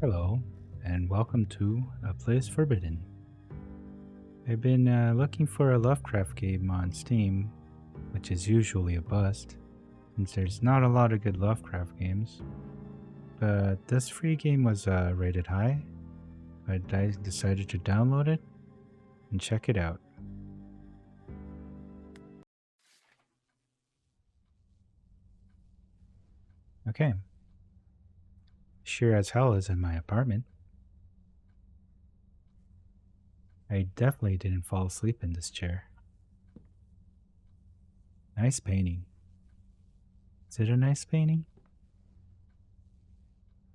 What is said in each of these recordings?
Hello, and welcome to A Place Forbidden. I've been looking for a Lovecraft game on Steam, which is usually a bust, since there's not a lot of good Lovecraft games. But this free game was rated high, but I decided to download it and check it out. Okay. Sure as hell is in my apartment. I definitely didn't fall asleep in this chair. Nice painting. Is it a nice painting?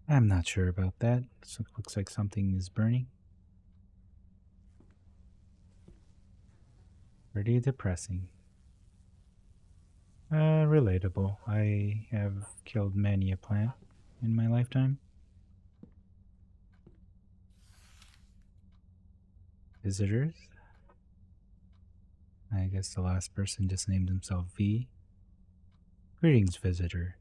I'm not sure about that. So it looks like something is burning. Pretty depressing. Relatable. I have killed many a plant in my lifetime. Visitors? I guess the last person just named himself V. Greetings, visitor.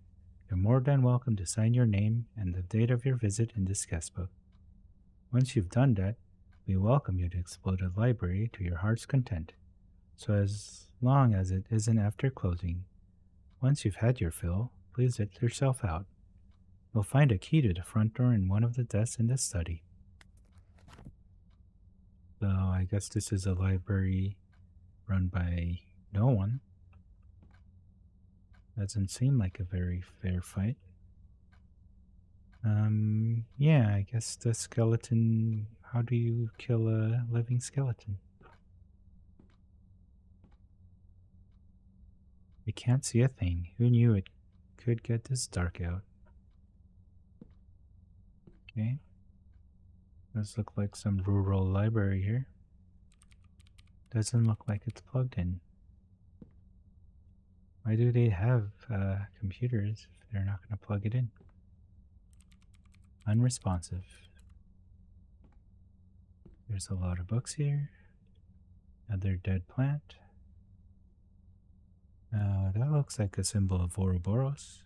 You're more than welcome to sign your name and the date of your visit in this guest book. Once you've done that, we welcome you to explore the library to your heart's content, so as long as it isn't after closing. Once you've had your fill, please let yourself out. You'll find a key to the front door in one of the desks in the study. So I guess this is a library run by no one. Doesn't seem like a very fair fight. Yeah, I guess the skeleton... How do you kill a living skeleton? You can't see a thing. Who knew it could get this dark out? Okay. Does look like some rural library here. Doesn't look like it's plugged in. Why do they have computers if they're not going to plug it in? Unresponsive. There's a lot of books here. Another dead plant. That looks like a symbol of Ouroboros.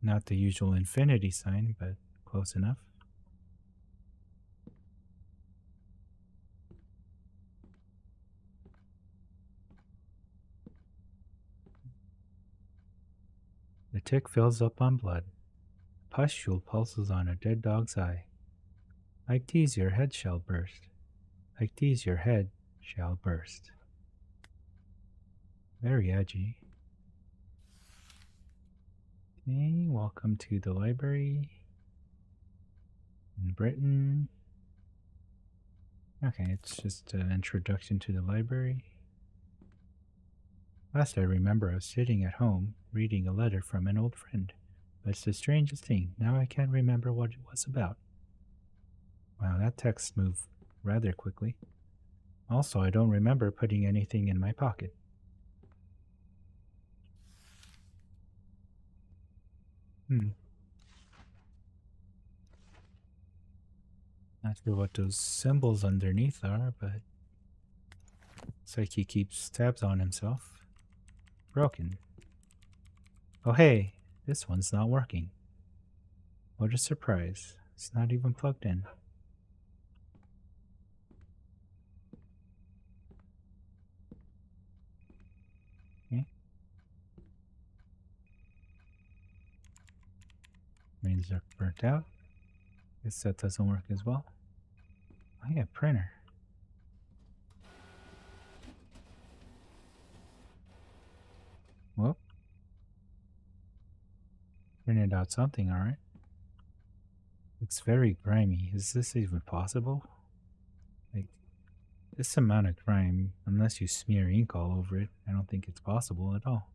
Not the usual infinity sign, but close enough. The tick fills up on blood. Pustule pulses on a dead dog's eye. Like these your head shall burst. Like these your head shall burst. Very edgy. Okay, welcome to the library in Britain. Okay, it's just an introduction to the library. Last I remember, I was sitting at home reading a letter from an old friend. But it's the strangest thing. Now I can't remember what it was about. Wow, that text moved rather quickly. Also, I don't remember putting anything in my pocket. Not sure what those symbols underneath are, but looks like he keeps tabs on himself. Broken. Oh hey, this one's not working. What a surprise. It's not even plugged in. Okay. Means they're burnt out. Guess that doesn't work as well. I got a printer. Whoop. Printed out something, alright. Looks very grimy. Is this even possible? Like, this amount of grime, unless you smear ink all over it, I don't think it's possible at all.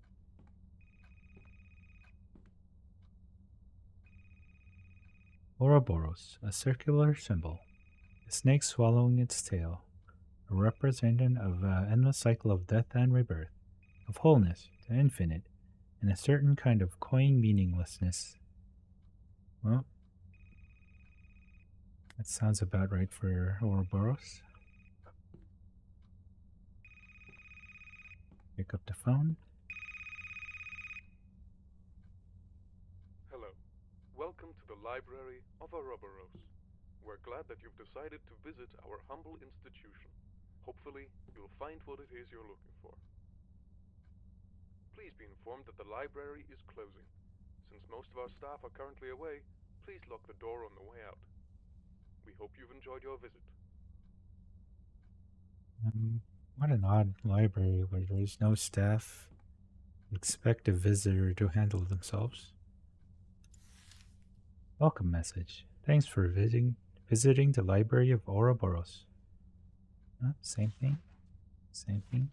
Ouroboros, a circular symbol. A snake swallowing its tail. A representative of an endless cycle of death and rebirth. Of wholeness, the infinite, and a certain kind of cloying meaninglessness. Well, that sounds about right for Ouroboros. Pick up the phone. Hello. welcome to the Library of Ouroboros. We're glad that you've decided to visit our humble institution. Hopefully, you'll find what it is you're looking for. Please be informed that the library is closing. Since most of our staff are currently away, please lock the door on the way out. We hope you've enjoyed your visit. What an odd library where there's no staff. Expect a visitor to handle themselves. Welcome message. Thanks for visiting the Library of Ouroboros. Same thing. Same thing.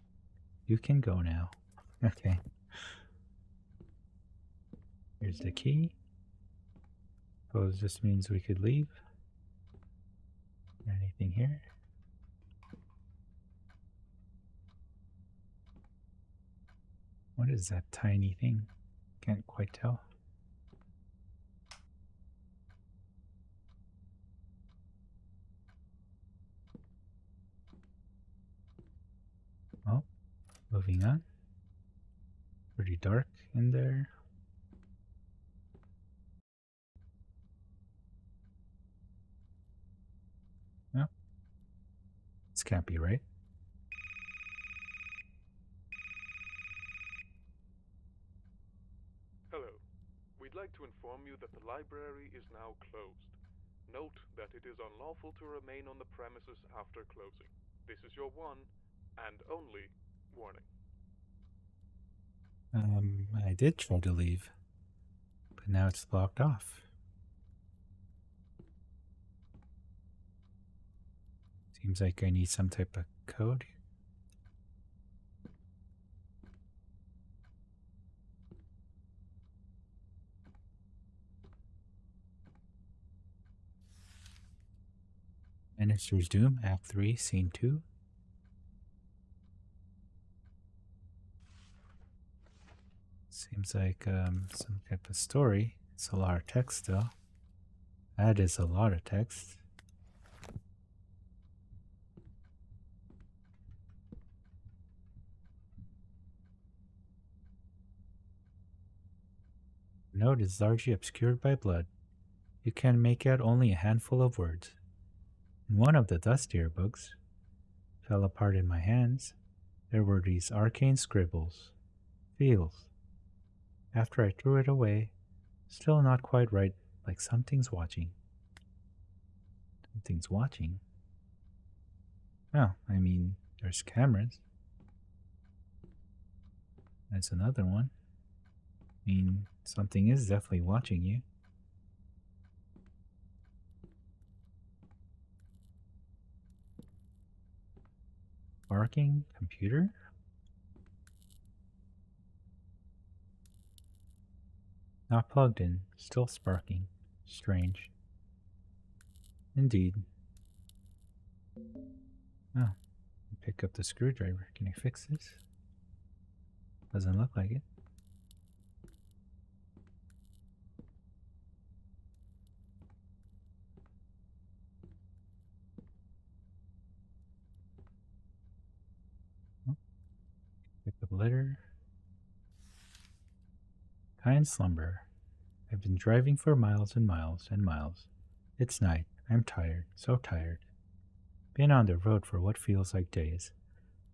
You can go now. Okay. Here's the key. Suppose this means we could leave. Anything here? What is that tiny thing? Can't quite tell. Well, moving on. Pretty dark in there. No. This can't be right. Hello. We'd like to inform you that the library is now closed. Note that it is unlawful to remain on the premises after closing. This is your one and only warning. I did try to leave, but now it's blocked off. Seems like I need some type of code. Minister's Doom, Act 3, Scene 2. Seems like some type of story. It's a lot of text though. That is a lot of text. The note is largely obscured by blood. You can make out only a handful of words. In one of the dustier books, fell apart in my hands, there were these arcane scribbles. Feels. After I threw it away, still not quite right, like something's watching. Something's watching? Oh, I mean, there's cameras. That's another one. I mean, something is definitely watching you. Barking computer? Not plugged in, still sparking. Strange. Indeed. Oh, pick up the screwdriver. Can I fix this? Doesn't look like it. Oh. Pick up litter. Kind slumber. I've been driving for miles and miles and miles. It's night. I'm tired. So tired. Been on the road for what feels like days.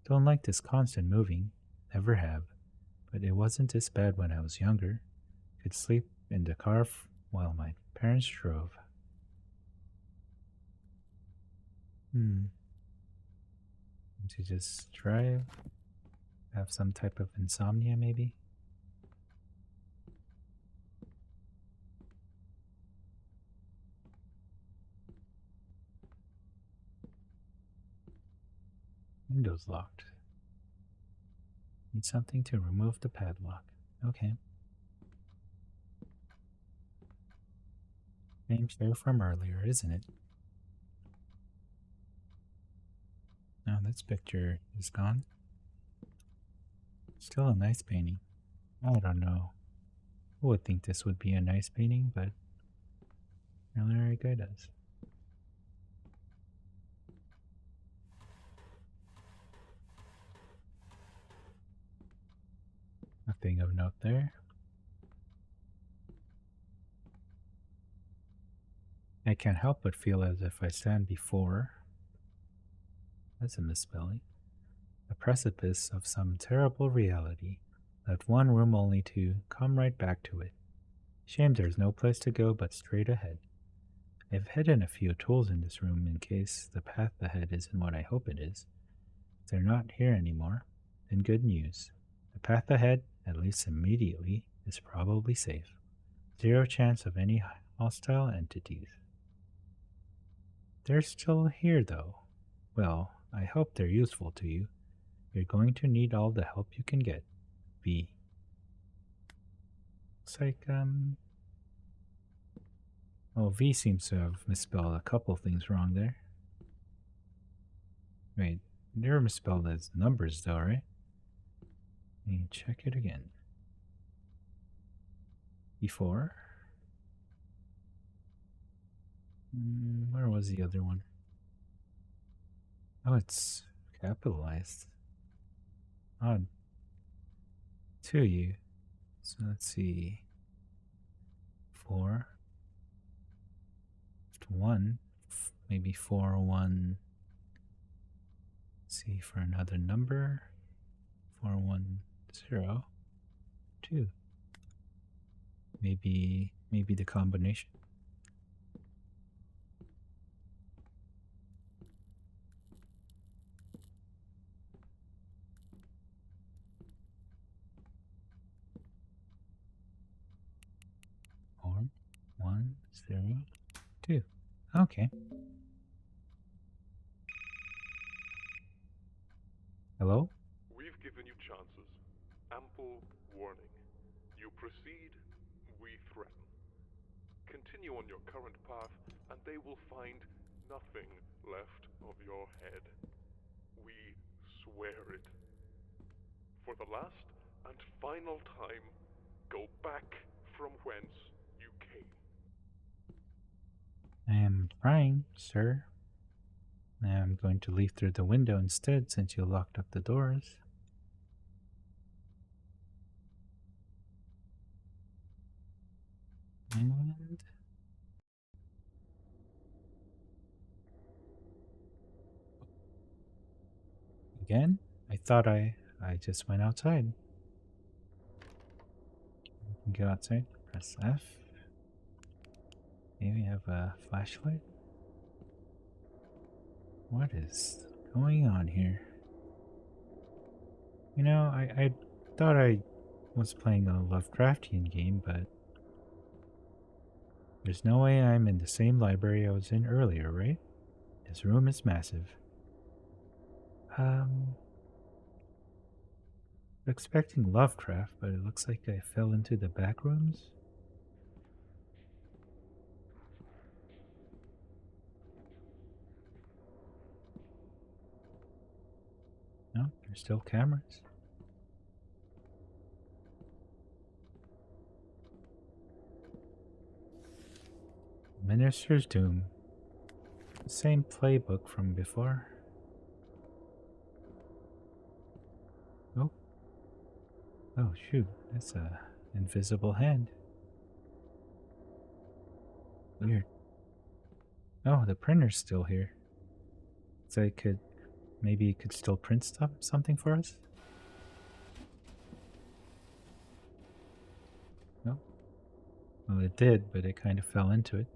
Don't like this constant moving. Never have. But it wasn't this bad when I was younger. Could sleep in the car while my parents drove. To just drive? Have some type of insomnia, maybe? Window's locked. Need something to remove the padlock. Okay. Same chair from earlier, isn't it? Now this picture is gone. Still a nice painting. I don't know. Who would think this would be a nice painting, but earlier guy does. Nothing of note there. I can't help but feel as if I stand before, that's a misspelling, a precipice of some terrible reality, left one room only to come right back to it. Shame there's no place to go but straight ahead. I've hidden a few tools in this room in case the path ahead isn't what I hope it is. If they're not here anymore, then good news. The path ahead, at least immediately, is probably safe. Zero chance of any hostile entities. They're still here, though. Well, I hope they're useful to you. You're going to need all the help you can get. V. Looks like, Oh, V seems to have misspelled a couple things wrong there. Wait, they're misspelled as numbers, though, right? Let me check it again. Before. Where was the other one? Oh, it's capitalized. Odd. To you. So let's see. 4. 1. Maybe 4, 1. Let's see for another number. 4, 1, 0, 2. Maybe the combination. Four, 1, 0, 2. Okay. Hello? We've given you chances. Ample warning. You proceed, we threaten. Continue on your current path, and they will find nothing left of your head. We swear it. For the last and final time, go back from whence you came. I am trying, sir. I'm going to leave through the window instead since you locked up the doors. And again, I thought I just went outside. Go outside, press F. Maybe we have a flashlight. What is going on here? You know, I thought I was playing a Lovecraftian game, but there's no way I'm in the same library I was in earlier, right? This room is massive. Expecting Lovecraft, but it looks like I fell into the backrooms. No, there's still cameras. Minister's Doom. Same playbook from before. Oh. Oh, shoot. That's a invisible hand. Weird. Oh, the printer's still here. So maybe it could still print something for us? No? Well, it did, but it kind of fell into it.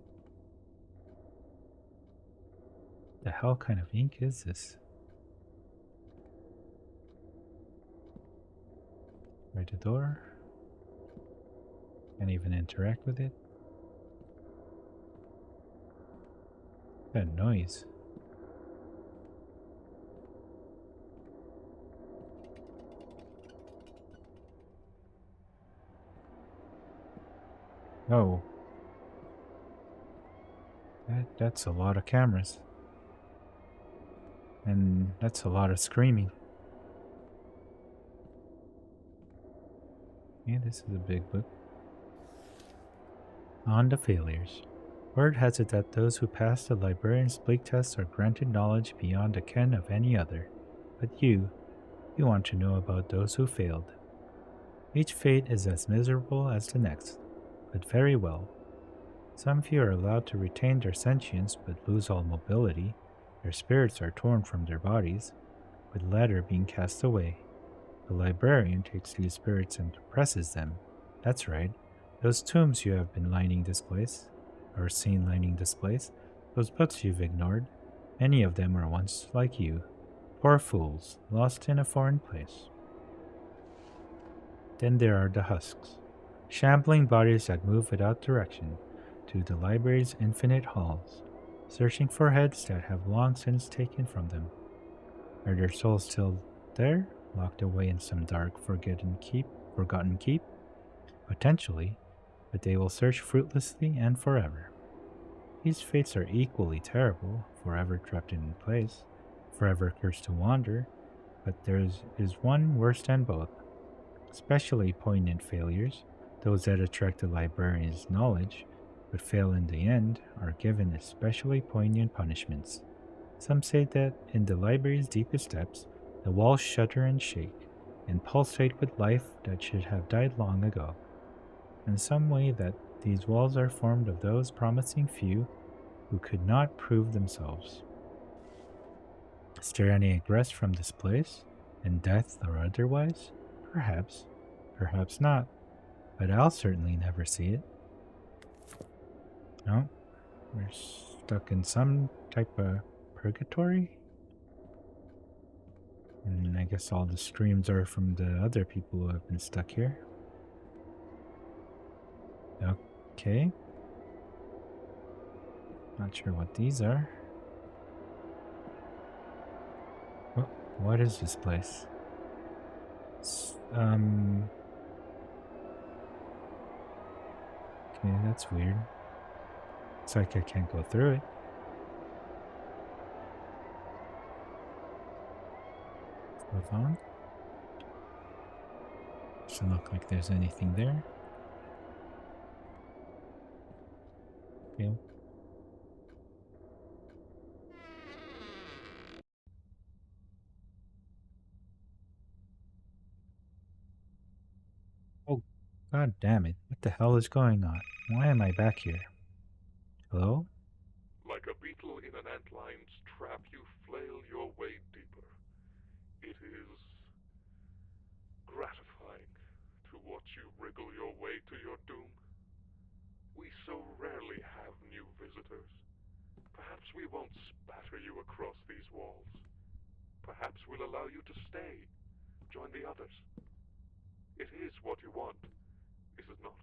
The hell kind of ink is this? Right the door. Can't even interact with it. That noise. Oh. That's a lot of cameras. And that's a lot of screaming. Yeah, this is a big book. On the failures. Word has it that those who pass the librarian's bleak test are granted knowledge beyond the ken of any other. But you want to know about those who failed. Each fate is as miserable as the next, but very well. Some few are allowed to retain their sentience but lose all mobility. Their spirits are torn from their bodies, with the latter being cast away. The librarian takes these spirits and depresses them. That's right. Those tombs you have been lining this place, or seen lining this place, those books you've ignored, many of them were once like you. Poor fools, lost in a foreign place. Then there are the husks, shambling bodies that move without direction to the library's infinite halls, searching for heads that have long since taken from them. Are their souls still there, locked away in some dark, forgotten keep? Potentially, but they will search fruitlessly and forever. These fates are equally terrible, forever trapped in place, forever cursed to wander, but there is one worse than both. Especially poignant failures, those that attract the librarian's knowledge, but fail in the end, are given especially poignant punishments. Some say that in the library's deepest depths, the walls shudder and shake, and pulsate with life that should have died long ago. In some way that these walls are formed of those promising few who could not prove themselves. Is there any egress from this place, in death or otherwise? Perhaps, perhaps not, but I'll certainly never see it. No, we're stuck in some type of purgatory? And I guess all the streams are from the other people who have been stuck here. Okay. Not sure what these are. What is this place? Okay, that's weird. It's like I can't go through it. Move on. Doesn't look like there's anything there. Okay. Oh, god damn it. What the hell is going on? Why am I back here? Hello? Like a beetle in an antline's trap, you flail your way deeper. It is gratifying to watch you wriggle your way to your doom. We so rarely have new visitors. Perhaps we won't spatter you across these walls. Perhaps we'll allow you to stay, join the others. It is what you want, is it not?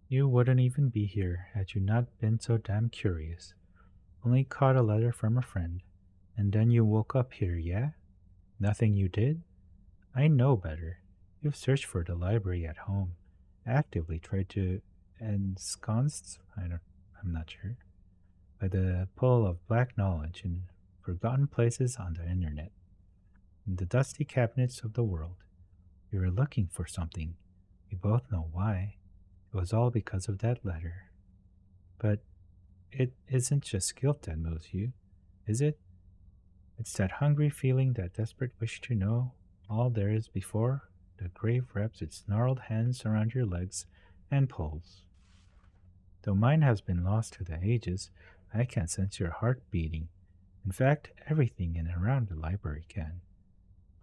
You wouldn't even be here had you not been so damn curious. Only caught a letter from a friend, and then you woke up here, yeah? Nothing you did? I know better. You've searched for the library at home, actively tried to ensconced, I'm not sure, by the pull of black knowledge in forgotten places on the internet, in the dusty cabinets of the world. You were looking for something. We both know why. It was all because of that letter. But it isn't just guilt that moves you, is it? It's that hungry feeling, that desperate wish to know all there is before the grave wraps its gnarled hands around your legs and pulls. Though mine has been lost to the ages, I can sense your heart beating. In fact, everything in and around the library can.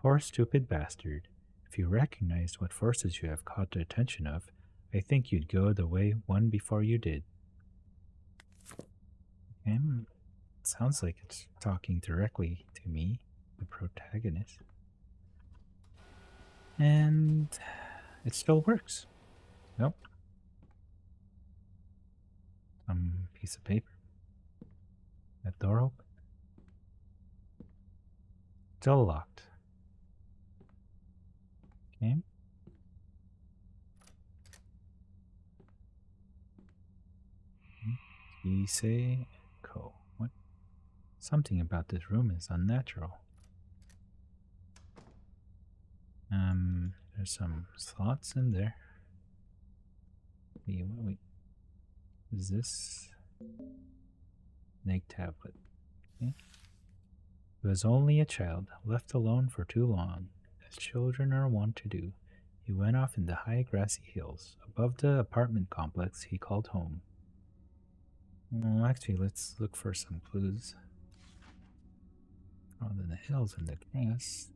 Poor stupid bastard. If you recognized what forces you have caught the attention of, I think you'd go the way one before you did. Sounds like it's talking directly to me, the protagonist. And it still works. Nope. Some piece of paper. That door open. Still locked. Okay. Say Co. What? Something about this room is unnatural. There's some slots in there. Wait. Is this snake tablet? Okay. He was only a child, left alone for too long, as children are wont to do. he went off in the high grassy hills above the apartment complex he called home. Well, actually, let's look for some clues. Oh, then the hills and the grass.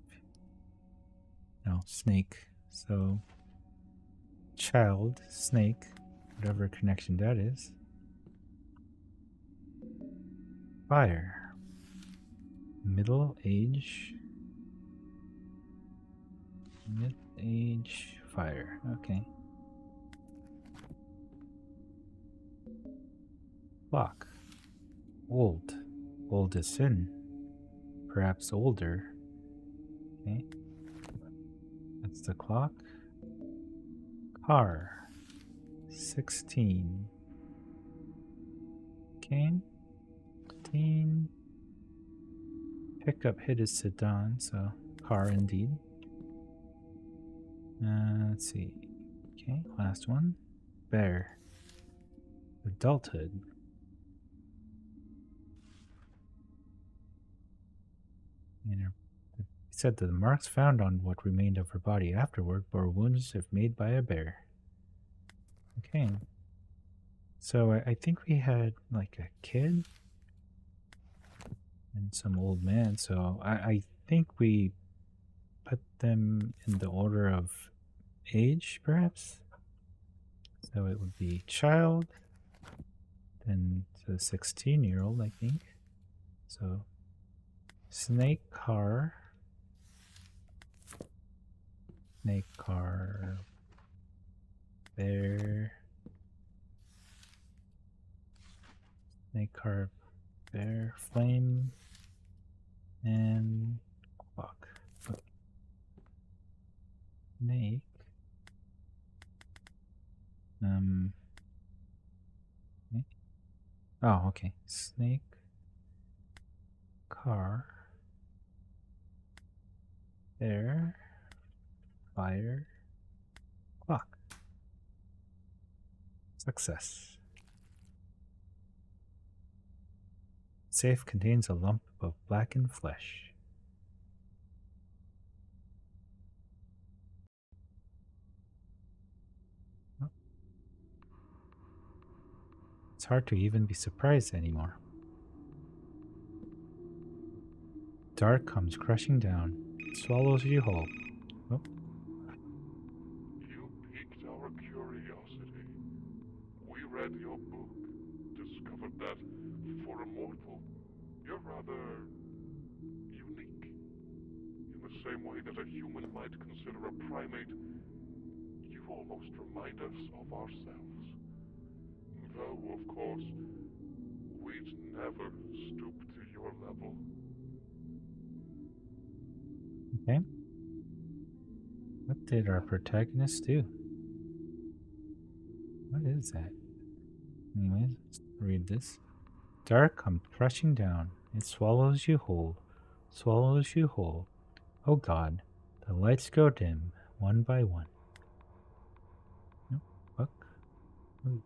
No, snake. So, child, snake, whatever connection that is. Fire. Middle age. Mid-age fire. Okay. Clock. Old. Old as sin. Perhaps older. Okay. That's the clock. Car. 16. Okay. 15. Pickup hit his sedan, so car indeed. Let's see. Okay, last one. Bear. Adulthood. He said that the marks found on what remained of her body afterward bore wounds if made by a bear. Okay. So I think we had like a kid and some old man. So I think we put them in the order of age, perhaps. So it would be child, then the 16-year-old, I think. So snake car, bear, snake car, bear, flame, and clock. Okay. Snake. Okay. Oh, okay. Snake, car, bear, fire, clock. Success. Safe contains a lump of blackened flesh. Oh. It's hard to even be surprised anymore. Dark comes crushing down. It swallows you whole. Oh. You piqued our curiosity. We read your book, discovered that, for a mortal, you're rather unique. In the same way that a human might consider a primate, you almost remind us of ourselves. Though, of course, we'd never stoop to your level. Okay. What did our protagonist do? What is that? Anyways, let's read this. Dark comes crushing down. It swallows you whole. Swallows you whole. Oh God, the lights go dim, one by one. Nope. Book. Ooh,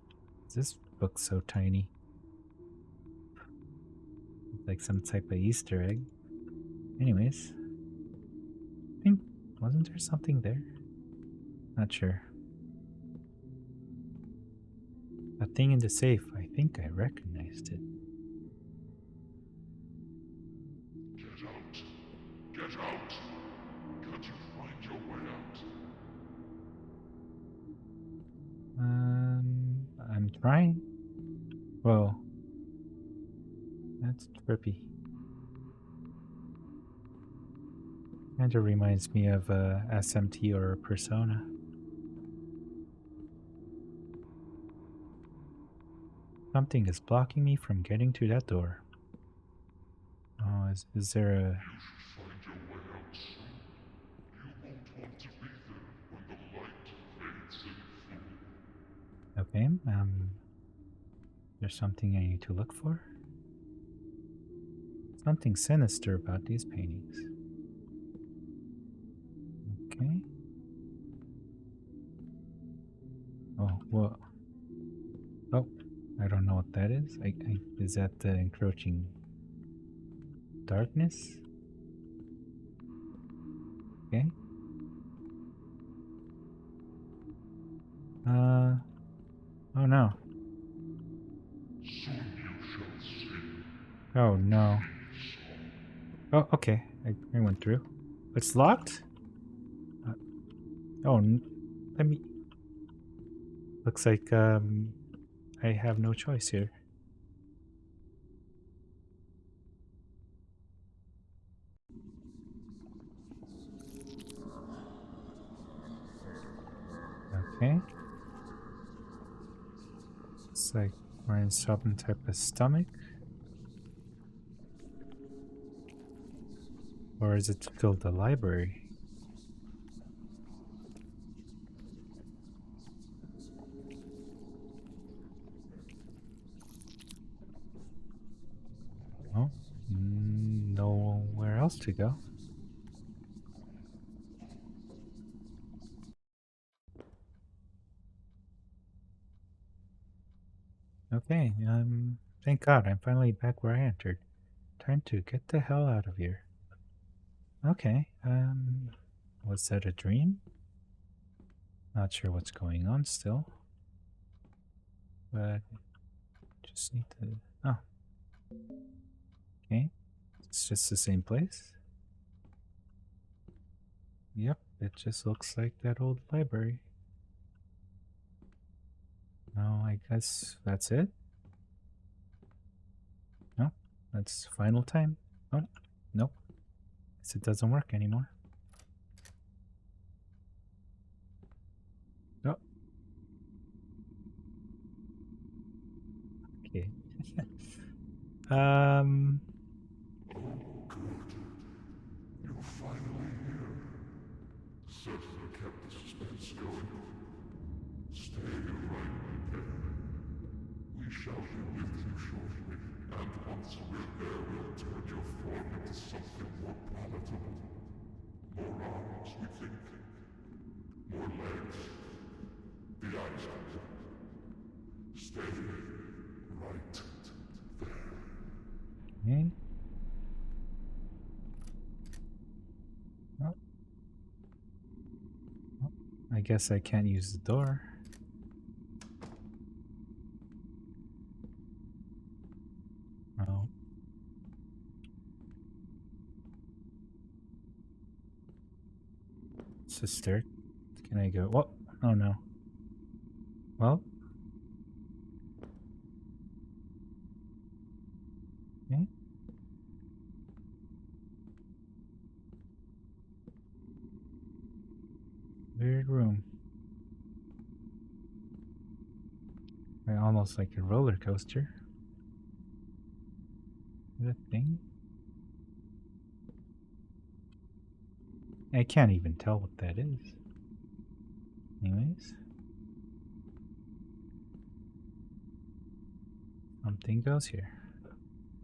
is this book so tiny? It's like some type of Easter egg. Anyways, I think, wasn't there something there? Not sure. A thing in the safe. I think I recognized it. Get out! Get out! Can't you find your way out? I'm trying. Whoa. That's trippy. Kinda reminds me of SMT or Persona. Something is blocking me from getting to that door. Oh, is there a... You should find your way out soon. You won't want to be there when the light fades in full. Okay, there's something I need to look for? Something sinister about these paintings. Okay. Oh, whoa. Oh, I don't know what that is. Is that the encroaching darkness? Okay. Oh no. Oh no. Oh, okay. I went through. It's locked? Oh, let me... Looks like, I have no choice here. Okay. It's like we're in some type of stomach. Or is it still the library? Oh, nowhere else to go. Okay, thank God I'm finally back where I entered. Time to get the hell out of here. Okay, was that a dream? Not sure what's going on still. But just need to... Oh. Okay. It's just the same place. Yep, it just looks like that old library. No, I guess that's it. No, that's final time. Oh, nope. Guess it doesn't work anymore. Oh. Okay. You're finally here. Certainly kept the suspense going. Stay right there. We shall be with you shortly, and once we're there, we'll turn your form into something more palatable. More arms, we think. More legs. The eyes out. Stay right there. Okay. Oh. Oh, I guess I can't use the door. Oh. Sister, can I go? What? Oh no. Well. Okay. Weird room. Almost like a roller coaster. That thing? I can't even tell what that is. Anyways. Something goes here.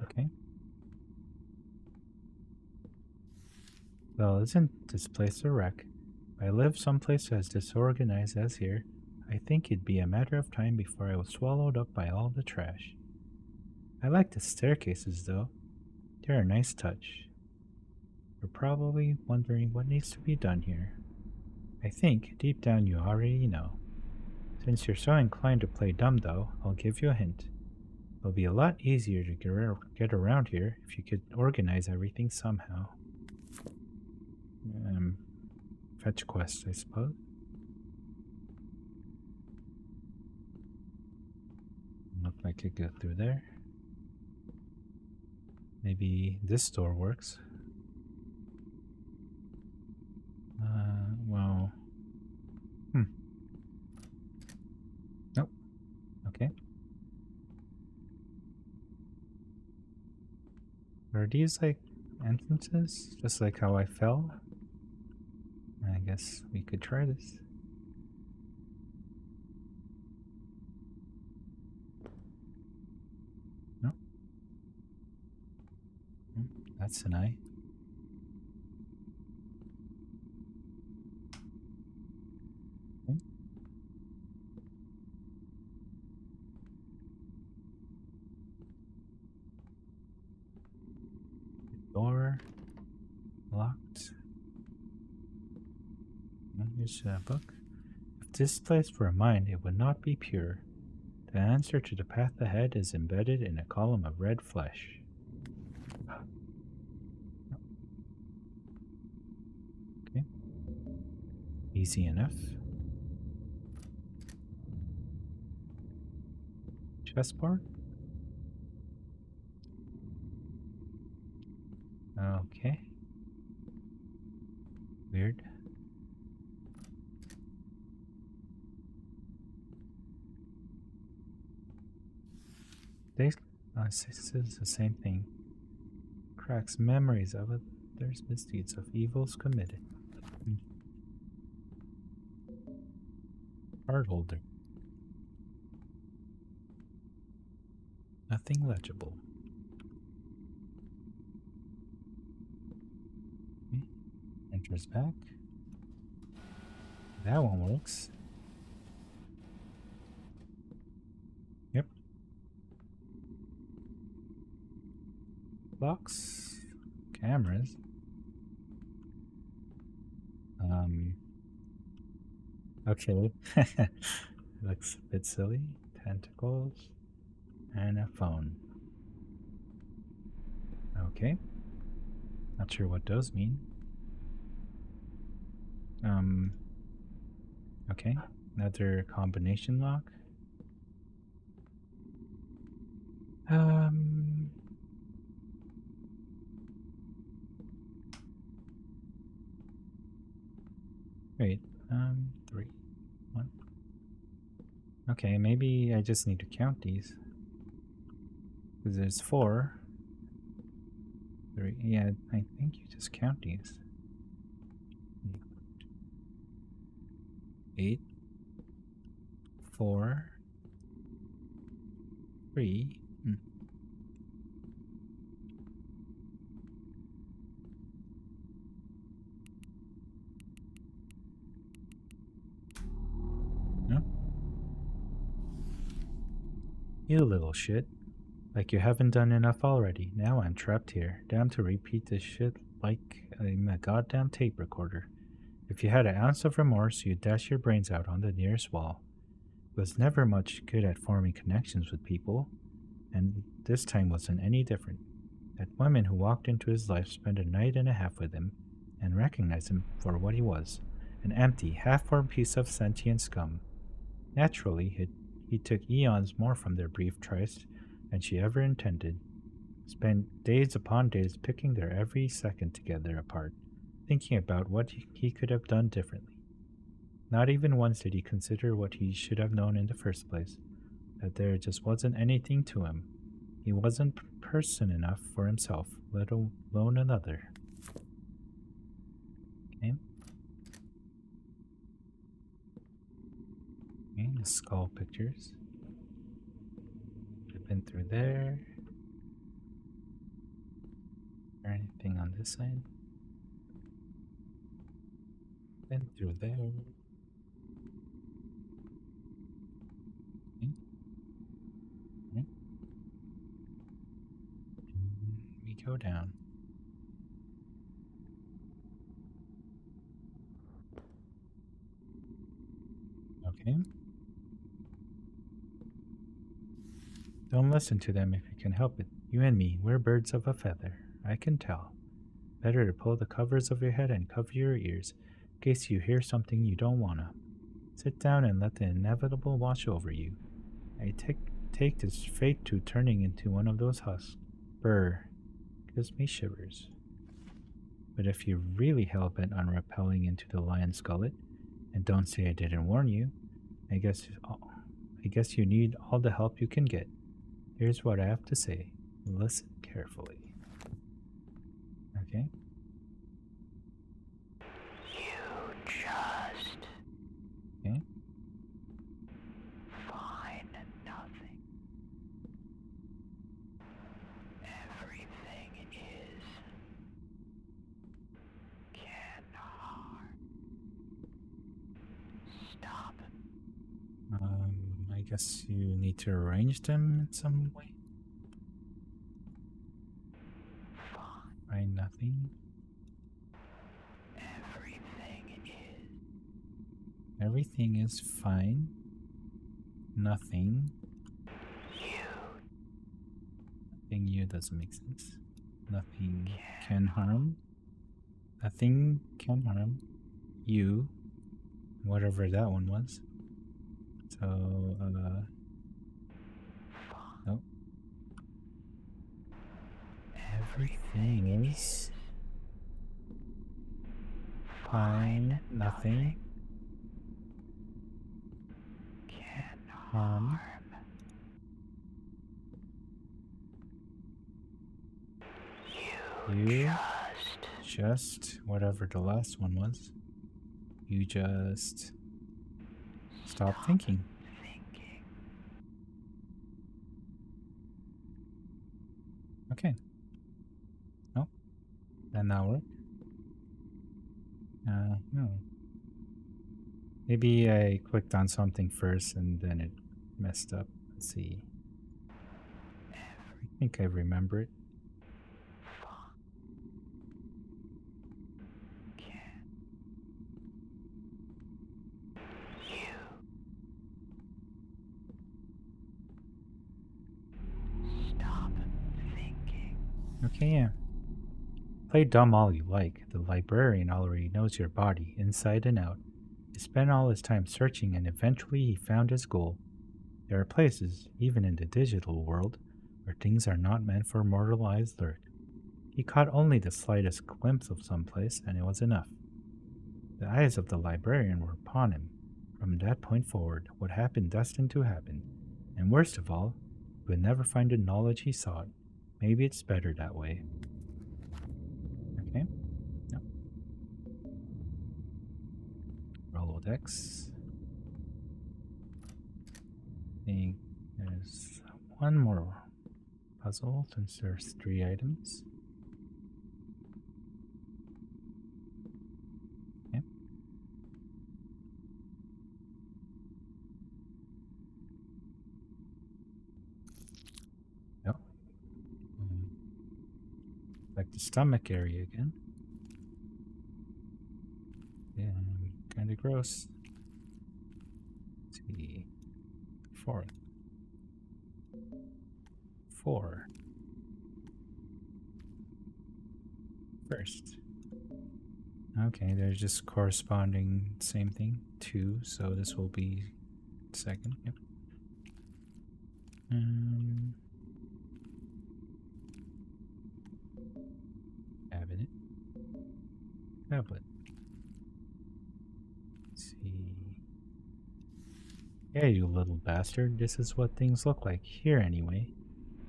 Okay. Well, isn't this place a wreck? If I lived someplace as disorganized as here, I think it'd be a matter of time before I was swallowed up by all the trash. I like the staircases, though. They're a nice touch. You're probably wondering what needs to be done here. I think, deep down, you already know. Since you're so inclined to play dumb, though, I'll give you a hint. It'll be a lot easier to get around here if you could organize everything somehow. Fetch quest, I suppose. Look like I could go through there. Maybe this door works. Well... Nope. Okay. Are these like entrances? Just like how I fell? I guess we could try this. No. That's an eye. Okay. Door locked. Here's a book. this place were a mine, it would not be pure. The answer to the path ahead is embedded in a column of red flesh. Okay. Easy enough. Chessboard? Okay. Weird. This is the same thing. Cracks memories of others' misdeeds of evils committed. Card holder. Nothing legible. Okay. Enters back. That one works. Yep. Locks. Cameras. Okay. Looks a bit silly. Tentacles. And a phone. Okay. Not sure what those mean. Okay. Another combination lock. Wait. 3, 1. Okay, maybe I just need to count these. Because there's 4. 3. Yeah, I think you just count these. 8, 4, 3. No? You little shit. Like you haven't done enough already. Now I'm trapped here. Damn to repeat this shit like I'm a goddamn tape recorder. If you had an ounce of remorse, you'd dash your brains out on the nearest wall. Was never much good at forming connections with people, and this time wasn't any different. That woman who walked into his life spent a night and a half with him, and recognized him for what he was, an empty, half-formed piece of sentient scum. Naturally, he took eons more from their brief tryst than she ever intended. Spent days upon days picking their every second together apart, thinking about what he could have done differently. Not even once did he consider what he should have known in the first place, that there just wasn't anything to him. He wasn't person enough for himself, let alone another. Okay. Okay, the skull pictures. I've been through there. Is there anything on this side? Been through there. Okay. Okay. We go down. Okay. Don't listen to them if you can help it. You and me, we're birds of a feather. I can tell. Better to pull the covers over your head and cover your ears, in case you hear something you don't wanna. Sit down and let the inevitable wash over you. I take this fate to turning into one of those husks. Brr. Gives me shivers. But if you're really hell-bent on rappelling into the lion's gullet, and don't say I didn't warn you, I guess you need all the help you can get. Here's what I have to say. Listen carefully. Okay. You just Okay. find nothing. Everything is can harm. Stop. I guess you need to arrange them in some way. Find nothing. Everything is Everything is fine. Nothing. Nothing you doesn't make sense. Nothing can harm. Nothing can harm you. Whatever that one was. So, nope. Everything is fine. Nothing Can harm you. Just whatever the last one was. You just stop thinking. Okay. Nope. Then that work. No. Maybe I clicked on something first and then it messed up. Let's see. I think I remember it. stop thinking. Okay, yeah. Play dumb all you like. The librarian already knows your body, inside and out. He spent all his time searching and eventually he found his goal. There are places, even in the digital world, where things are not meant for mortal eyes lurk. He caught only the slightest glimpse of some place, and it was enough. The eyes of the librarian were upon him. From that point forward, what happened destined to happen. And worst of all, he would never find the knowledge he sought. Maybe it's better that way. Okay. Yep. Rolodex. I think there's one more puzzle since there's 3 items. Okay. Yep. Like the stomach area again. Yeah, kind of gross. Let's see. 4. 4. First. Okay, there's just corresponding same thing. 2, so this will be second. Yep. Cabinet. Tablet. Let's see. Yeah, you little bastard. This is what things look like here anyway.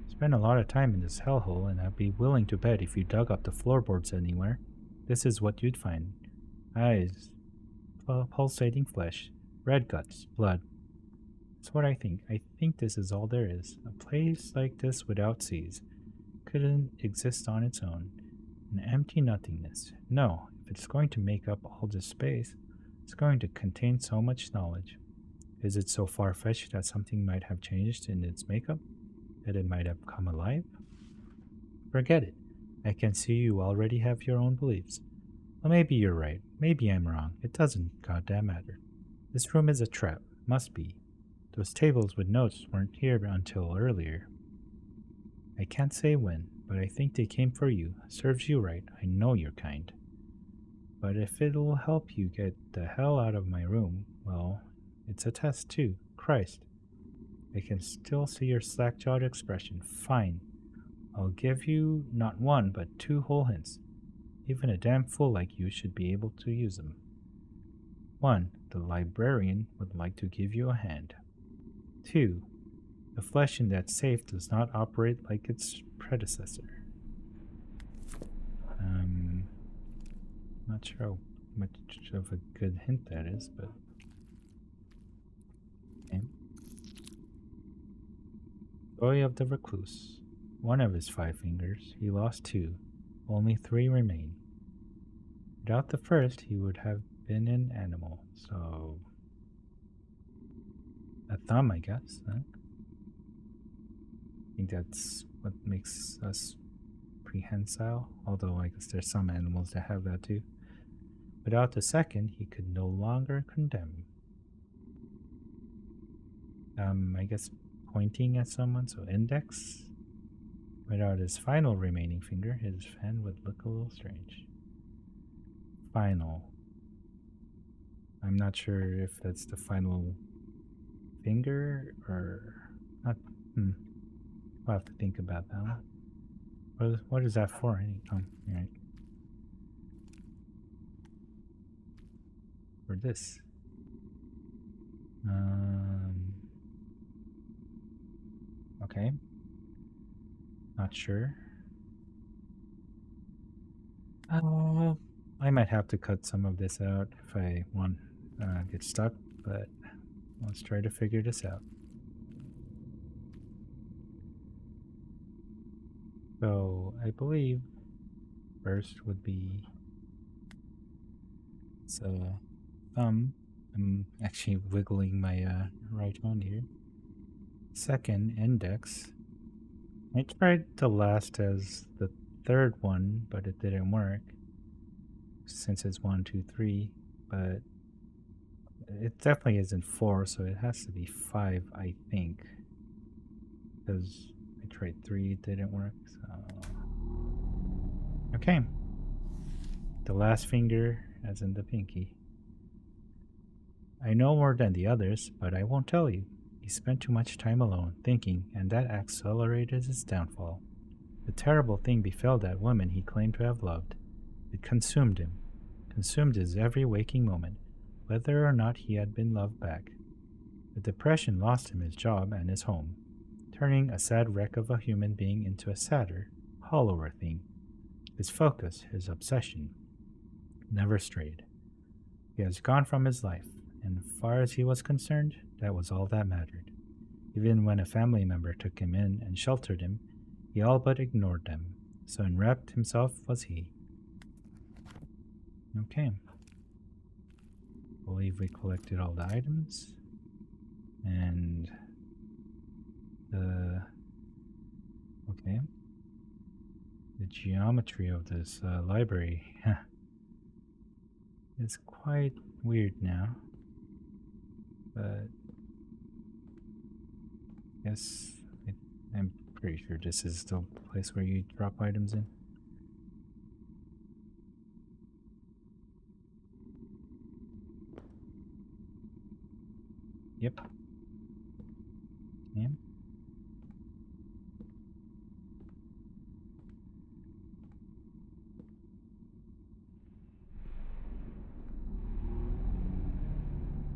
Spent a lot of time in this hellhole, and I'd be willing to bet if you dug up the floorboards anywhere, this is what you'd find. Eyes, pulsating flesh, red guts, blood. That's what I think. I think this is all there is. A place like this without seas couldn't exist on its own. An empty nothingness. No, if it's going to make up all this space, it's going to contain so much knowledge. Is it so far-fetched that something might have changed in its makeup? That it might have come alive? Forget it. I can see you already have your own beliefs. Well, maybe you're right. Maybe I'm wrong. It doesn't goddamn matter. This room is a trap. Must be. Those tables with notes weren't here until earlier. I can't say when, but I think they came for you. Serves you right. I know you're kind. But if it'll help you get the hell out of my room, well, it's a test too. Christ. I can still see your slack-jawed expression. Fine. I'll give you not 1 but 2 whole hints. Even a damn fool like you should be able to use them. 1. The librarian would like to give you a hand. 2. The flesh in that safe does not operate like its predecessor. Not sure how much of a good hint that is, but... Okay. Boy of the Recluse. One of his 5 fingers, he lost 2. Only 3 remain. Without the first, he would have been an animal, so... a thumb, I guess, huh? I think that's what makes us prehensile, although I guess there's some animals that have that too. Without the second, he could no longer condemn. I guess pointing at someone, so index. Without his final remaining finger, his hand would look a little strange. Final. I'm not sure if that's the final finger or not. I'll have to think about that one. What is that for? Right. For this. Okay. Not sure. I might have to cut some of this out if I want get stuck, but let's try to figure this out. So I believe first would be thumb. I'm actually wiggling my right hand here. Second, index. I tried the last as the third one, but it didn't work. Since it's 1, 2, 3, but it definitely isn't 4, so it has to be 5, I think. Because I tried 3, it didn't work, so... Okay. The last finger, as in the pinky. I know more than the others, but I won't tell you. He spent too much time alone, thinking, and that accelerated his downfall. The terrible thing befell that woman he claimed to have loved. It consumed him, consumed his every waking moment, whether or not he had been loved back. The depression lost him his job and his home, turning a sad wreck of a human being into a sadder, hollower thing. His focus, his obsession, never strayed. He has gone from his life, and as far as he was concerned, that was all that mattered. Even when a family member took him in and sheltered him, he all but ignored them. So enwrapped himself was he. Okay. I believe we collected all the items. And okay. The geometry of this library is quite weird now. But yes, I'm pretty sure this is the place where you drop items in. Yep. Yeah.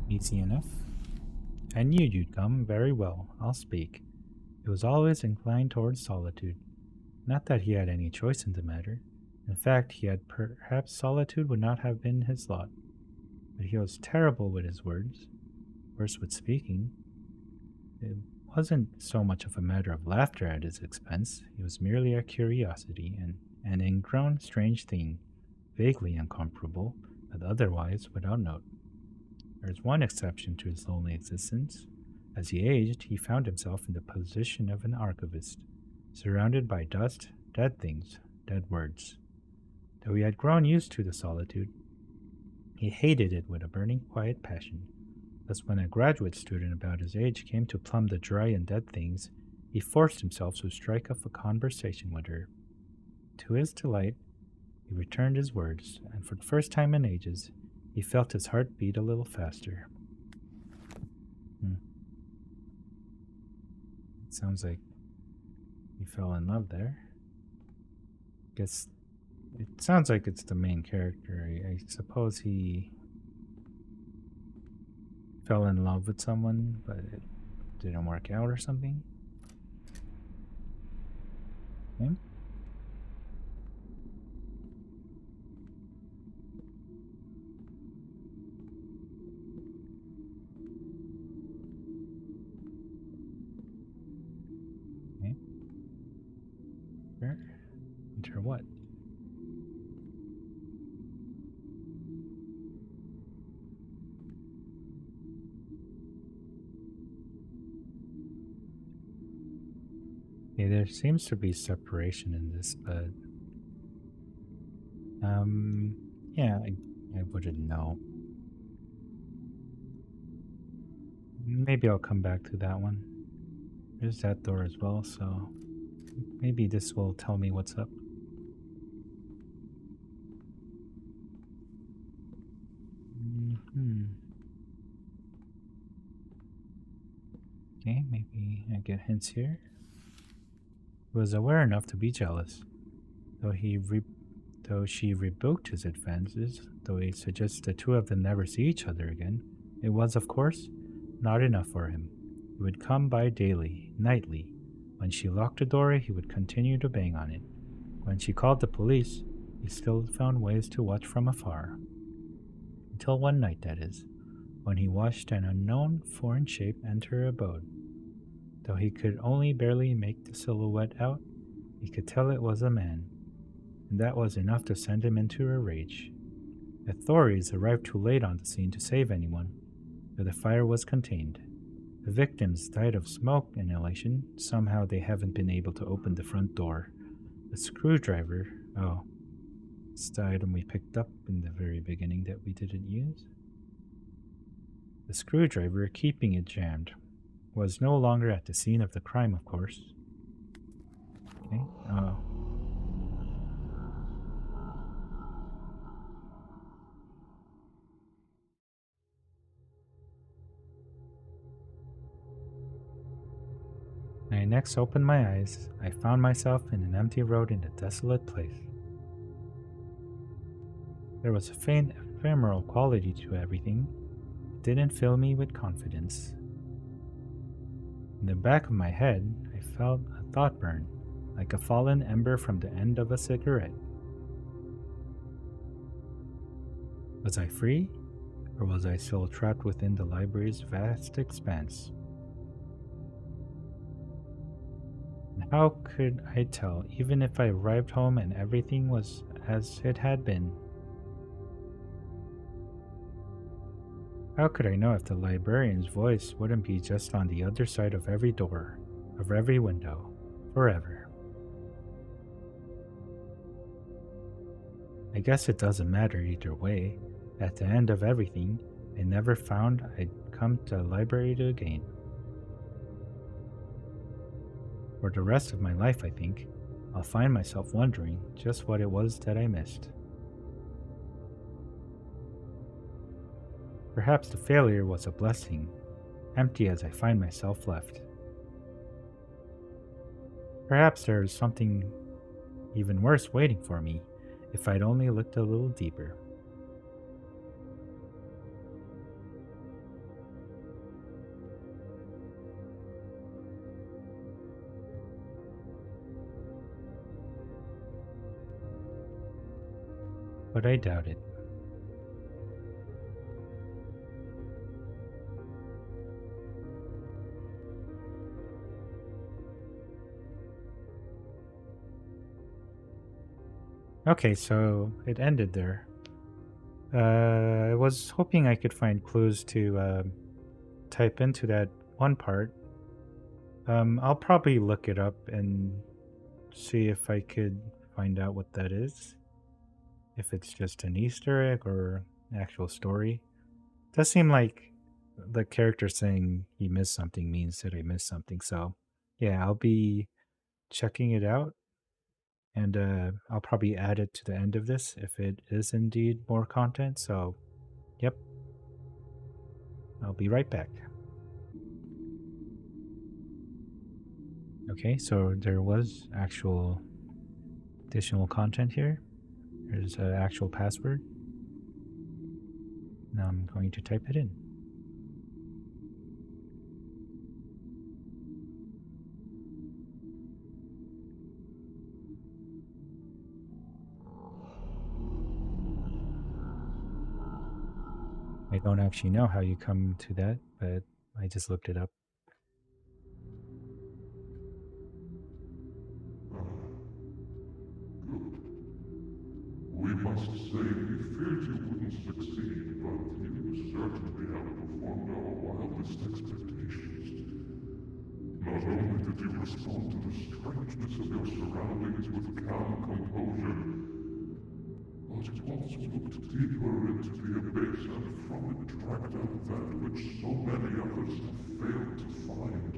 Easy enough. I knew you'd come. Very well. I'll speak. He was always inclined towards solitude. Not that he had any choice in the matter. In fact, he had perhaps solitude would not have been his lot. But he was terrible with his words. Worse with speaking. It wasn't so much of a matter of laughter at his expense. It was merely a curiosity, and an ingrown strange thing, vaguely incomparable, but otherwise without note. There is one exception to his lonely existence. As he aged, he found himself in the position of an archivist, surrounded by dust, dead things, dead words. Though he had grown used to the solitude, he hated it with a burning quiet passion. Thus, when a graduate student about his age came to plumb the dry and dead things, he forced himself to strike up a conversation with her. To his delight, he returned his words, and for the first time in ages, he felt his heart beat a little faster. It sounds like he fell in love there. Guess it sounds like it's the main character. I suppose he fell in love with someone, but it didn't work out or something. Okay. Sure. Enter what? Okay, there seems to be separation in this, but yeah, I wouldn't know. Maybe I'll come back to that one. There's that door as well, so maybe this will tell me what's up. Okay, maybe I get hints here. He was aware enough to be jealous, though she rebuked his advances, though he suggested the two of them never see each other again. It was, of course, not enough for him. He would come by daily, nightly. When she locked the door, he would continue to bang on it. When she called the police, he still found ways to watch from afar. Until one night, that is, when he watched an unknown foreign shape enter her abode. Though he could only barely make the silhouette out, he could tell it was a man, and that was enough to send him into a rage. Authorities arrived too late on the scene to save anyone, but the fire was contained. The victims died of smoke inhalation. Somehow they haven't been able to open the front door. The screwdriver, it's the item we picked up in the very beginning that we didn't use. The screwdriver, keeping it jammed, was no longer at the scene of the crime, of course. Okay, When I next opened my eyes, I found myself in an empty road in a desolate place. There was a faint, ephemeral quality to everything. It didn't fill me with confidence. In the back of my head, I felt a thought burn, like a fallen ember from the end of a cigarette. Was I free, or was I still trapped within the library's vast expanse? And how could I tell, even if I arrived home and everything was as it had been? How could I know if the librarian's voice wouldn't be just on the other side of every door, of every window, forever? I guess it doesn't matter either way. At the end of everything, I never found I'd come to the library again. For the rest of my life, I think, I'll find myself wondering just what it was that I missed. Perhaps the failure was a blessing, empty as I find myself left. Perhaps there is something even worse waiting for me if I'd only looked a little deeper. But I doubt it. Okay, so it ended there. I was hoping I could find clues to type into that one part. I'll probably look it up and see if I could find out what that is. If it's just an Easter egg or an actual story. It does seem like the character saying he missed something means that I missed something. So, yeah, I'll be checking it out. And I'll probably add it to the end of this if it is indeed more content. So, yep. I'll be right back. Okay, so there was actual additional content here. There's an actual password. Now I'm going to type it in. I don't actually know how you come to that, but I just looked it up. We must say we feared you wouldn't succeed, but you certainly outperformed our wildest expectations. Not only did you respond to the strangeness of your surroundings with calm composure, but you also looked deeper into the abyss and from it dragged out that which so many others have failed to find.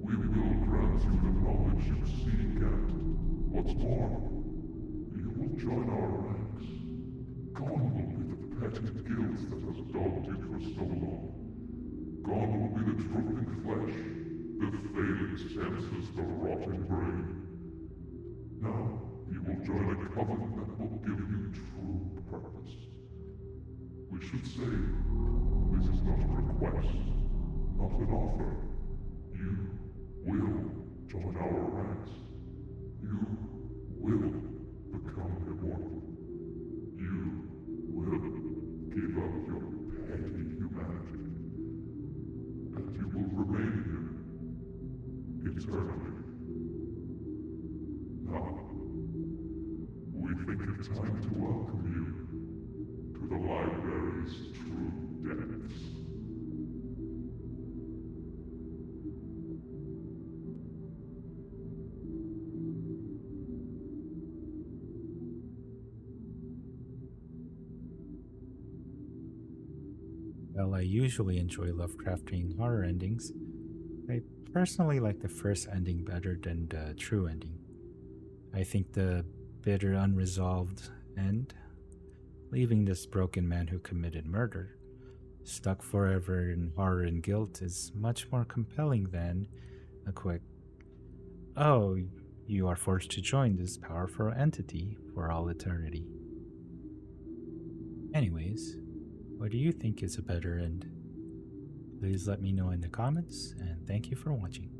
We will grant you the knowledge you seek, and what's more, you will join our ranks. Gone will be the petty guilt that has dogged you for so long. Gone will be the drooping flesh, the failing senses, the rotting brain. Now, you will join a coven that will give you true purpose. We should say, this is not a request, not an offer. You will join our ranks. You will become immortal. You will give up your petty humanity. And you will remain here, eternally. Now, we think it's time to welcome you to the library's true depths. While I usually enjoy Lovecraftian horror endings, I personally like the first ending better than the true ending. I think the bitter, unresolved end, leaving this broken man who committed murder, stuck forever in horror and guilt, is much more compelling than a quick, "Oh, you are forced to join this powerful entity for all eternity." Anyways, what do you think is a better end? Please let me know in the comments, and thank you for watching.